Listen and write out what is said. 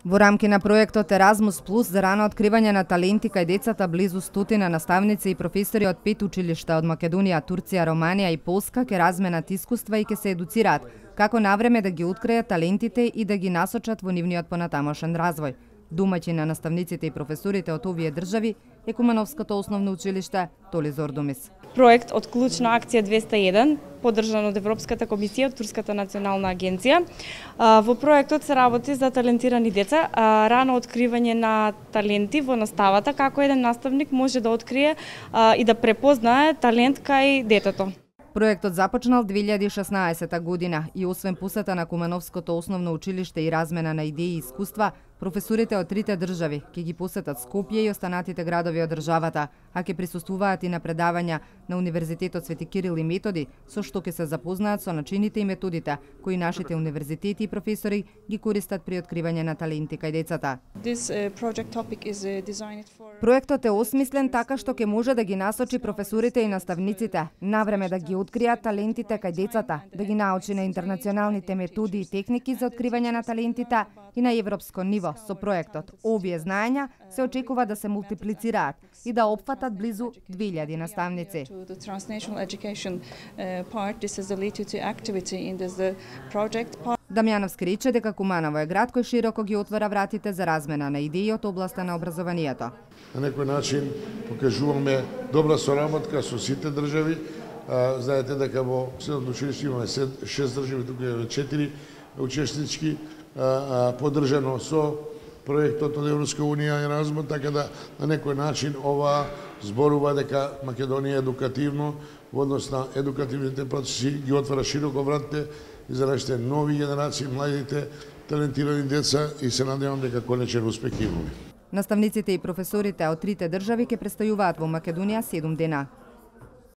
Во рамки на проектот Еразмус Плюс за рано откривање на таленти кај децата, близу 100 наставници и професори од 5 училишта од Македонија, Турција, Романија и Полска ќе разменат искуства и ќе се едуцираат како навреме да ги откријат талентите и да ги насочат во нивниот понатамошен развој. Домаќин на наставниците и професорите од овие држави е Кумановското основно училиште Толи Зордумис. Проект од клучна акција 201, поддржан од Европската комисија, од Турската национална агенција. Во проектот се работи за талентирани деца, рано откривање на таленти во наставата, како еден наставник може да открие и да препознае талент кај детето. Проектот започнал 2016 година и освен посета на Кумановското основно училиште и размена на идеи и искуства, професорите од трите држави ќе ги посетат Скопје и останатите градови од државата, а ќе присуствуваат и на предавања на Универзитетот Свети Кирил и Методи, со што ќе се запознаат со начините и методите кои нашите универзитети и професори ги користат при откривање на таленти кај децата. Проектот е осмислен така што ќе може да ги насочи професорите и наставниците навреме да ги откријат талентите кај децата, да ги научи на интернационалните методи и техники за откривање на талентите и на европско ниво. Со проектот овие знаења се очекува да се мултиплицираат и да опфатат близу 2000 наставници. Дамјановски рече дека Куманово е град кој широко ги отвора вратите за размена на идеи од областа на образованието. На некој начин покажуваме добра соработка со сите држави. Знаете дека во Средното училиште имаме 6 држави, тука е 4 учеснички, поддржано со проектот од Европска унија и Еразмус, така да на некој начин ова зборува дека Македонија едукативно во однос на едукативните процеси ги отвара широко вратите и за нашите нови генерации, младите талентирани деца и се надевам дека конечен успех имаме. Наставниците и професорите од трите држави ќе престојуваат во Македонија 7 дена.